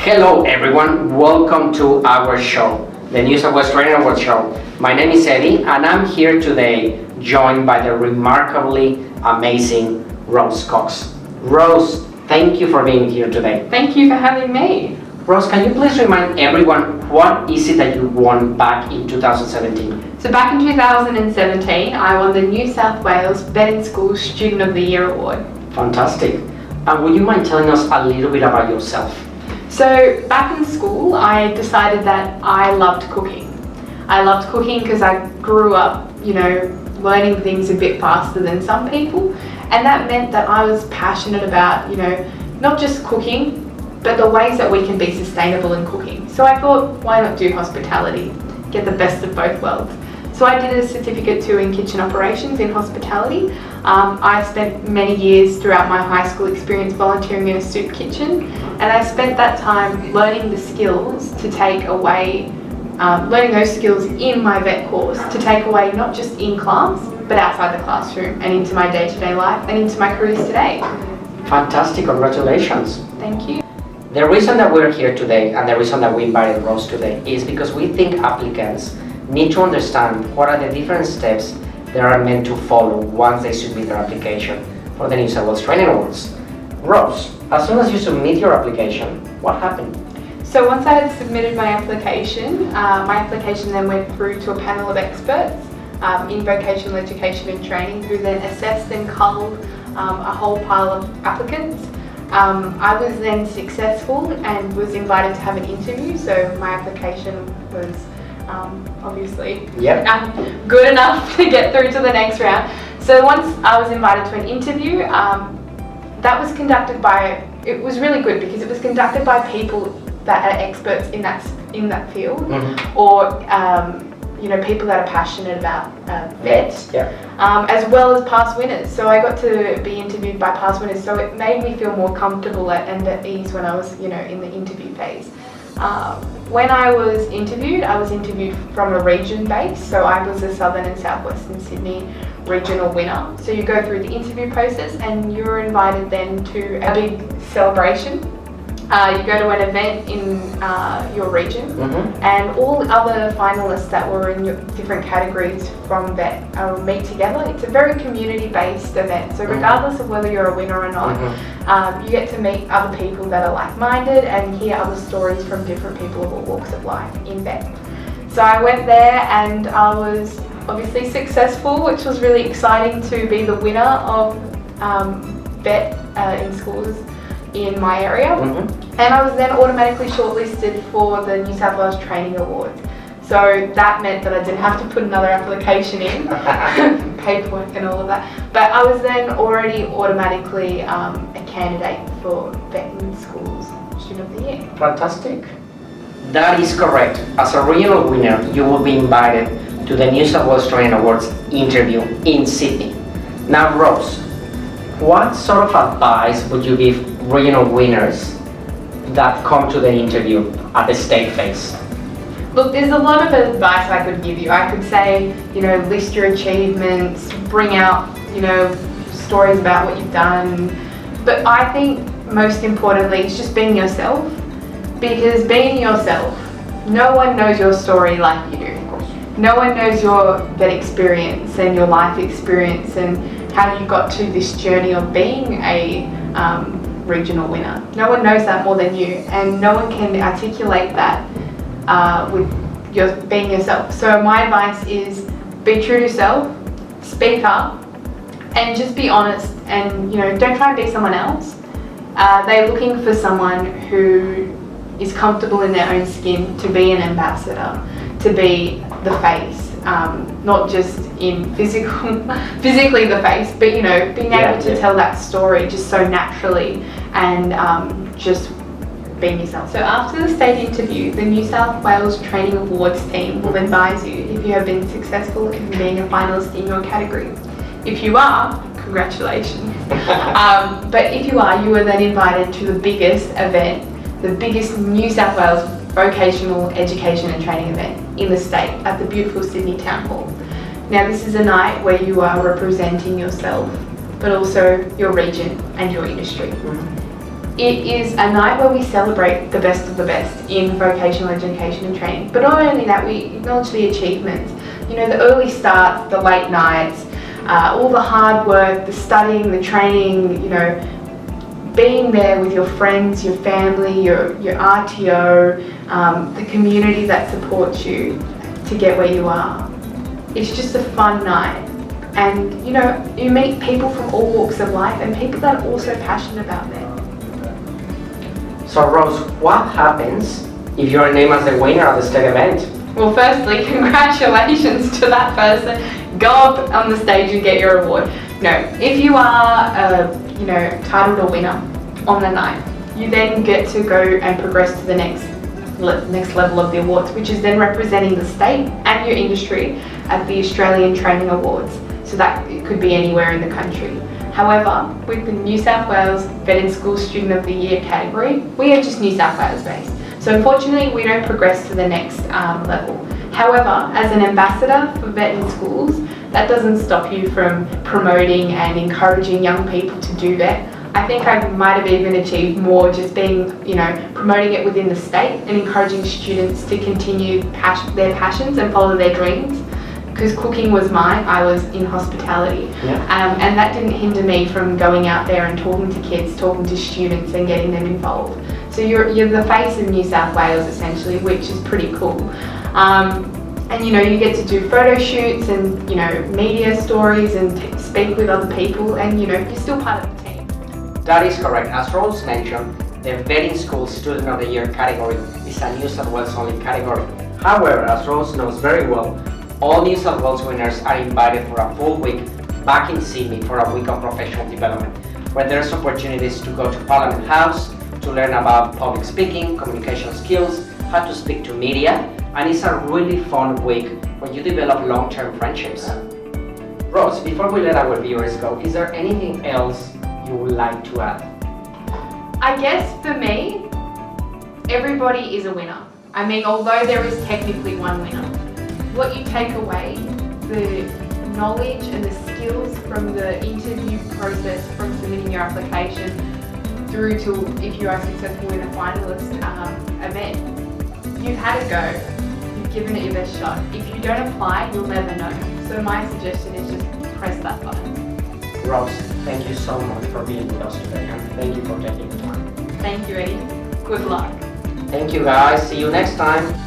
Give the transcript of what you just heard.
Hello everyone, welcome to our show, the NSW Training Awards show. My name is Eddie and I'm here today joined by the remarkably amazing Rose Cox. Rose, thank you for being here today. Thank you for having me. Rose, can you please remind everyone what is it that you won back in 2017? So back in 2017, I won the New South Wales Vet in Schools Student of the Year Award. Fantastic. And would you mind telling us a little bit about yourself? So back in school, I decided that I loved cooking. I loved cooking because I grew up, learning things a bit faster than some people. And that meant that I was passionate about, not just cooking, but the ways that we can be sustainable in cooking. So I thought, why not do hospitality? Get the best of both worlds. So I did a Certificate 2 in Kitchen Operations in Hospitality. I spent many years throughout my high school experience volunteering in a soup kitchen, and I spent that time learning the skills to take away, learning those skills in my vet course to take away not just in class, but outside the classroom and into my day-to-day life and into my careers today. Fantastic, congratulations. Thank you. The reason that we're here today and the reason that we invited Rose today is because we think applicants need to understand what are the different steps they are meant to follow once they submit their application for the NSW Training Awards. Rose, as soon as you submit your application, what happened? So once I had submitted my application then went through to a panel of experts in vocational education and training who then assessed and culled a whole pile of applicants. I was then successful and was invited to have an interview, so my application was obviously good enough to get through to the next round. So once I was invited to an interview, that was conducted by, it was really good because it was conducted by people that are experts in that field, or people that are passionate about vets, as well as past winners. So I got to be interviewed by past winners, so it made me feel more comfortable and at ease when I was in the interview phase. When I was interviewed from a region base, so I was a Southern and Southwestern Sydney regional winner. So you go through the interview process and you're invited then to a big celebration. You go to an event in your region, and all other finalists that were in your different categories from vet meet together. It's a very community-based event, so regardless of whether you're a winner or not, you get to meet other people that are like-minded and hear other stories from different people of all walks of life in vet. So I went there and I was obviously successful, which was really exciting to be the winner of vet in schools in my area, and I was then automatically shortlisted for the New South Wales Training Awards. So that meant that I didn't have to put another application in, paperwork and all of that, but I was then already automatically a candidate for Vet in Schools Student of the Year. Fantastic. That is correct. As a regional winner, you will be invited to the New South Wales Training Awards interview in Sydney. Now, Rose, what sort of advice would you give regional winners that come to the interview at the state phase? Look, there's a lot of advice I could give you. I could say, list your achievements, bring out, stories about what you've done. But I think most importantly is just being yourself. Because being yourself, no one knows your story like you do. No one knows your vet experience and your life experience and how you got to this journey of being a regional winner. No one knows that more than you, and no one can articulate that with being yourself. So my advice is be true to yourself, speak up, and just be honest, and don't try and be someone else. They're looking for someone who is comfortable in their own skin to be an ambassador, to be the face, not just in physically the face, but being able to tell that story just so naturally and just being yourself. So after the state interview, the New South Wales Training Awards team will advise you if you have been successful in being a finalist in your category. If you are, congratulations. But if you are, you are then invited to the biggest event, the biggest New South Wales vocational education and training event in the state at the beautiful Sydney Town Hall. Now this is a night where you are representing yourself, but also your region and your industry. It is a night where we celebrate the best of the best in vocational education and training. But not only that, we acknowledge the achievements. You know, the early starts, the late nights, all the hard work, the studying, the training, you know, being there with your friends, your family, your RTO, the community that supports you to get where you are. It's just a fun night. And you know, you meet people from all walks of life and people that are also passionate about them. So Rose, what happens if you're named as the winner of the state event? Well, firstly, congratulations to that person. Go up on the stage and get your award. No, if you are, titled a winner on the night, you then get to go and progress to the next level of the awards, which is then representing the state and your industry at the Australian Training Awards. So that it could be anywhere in the country. However, with the New South Wales Vet in School Student of the Year category, we are just New South Wales based. So unfortunately, we don't progress to the next level. However, as an ambassador for Vet in Schools, that doesn't stop you from promoting and encouraging young people to do vet. I think I might have even achieved more just being, promoting it within the state and encouraging students to continue their passions and follow their dreams. Because cooking was mine, I was in hospitality. Yeah. And that didn't hinder me from going out there and talking to kids, talking to students and getting them involved. So you're the face of New South Wales essentially, which is pretty cool. And you get to do photo shoots and media stories and speak with other people, and you're still part of the team. That is correct. As Rose mentioned, the Vet in School Student of the Year category is a New South Wales only category. However, as Rose knows very well, all New South Wales winners are invited for a full week back in Sydney for a week of professional development, where there's opportunities to go to Parliament House to learn about public speaking, communication skills, how to speak to media, and it's a really fun week where you develop long-term friendships. Rose, before we let our viewers go, is there anything else you would like to add? I guess for me, everybody is a winner. I mean, although there is technically one winner, what you take away, the knowledge and the skills from the interview process, from submitting your application through to if you are successful in a finalist event, you've had a go, you've given it your best shot. If you don't apply, you'll never know. So my suggestion is just press that button. Rose, thank you so much for being with us today, and thank you for taking the time. Thank you, Eddie. Good luck. Thank you guys, see you next time.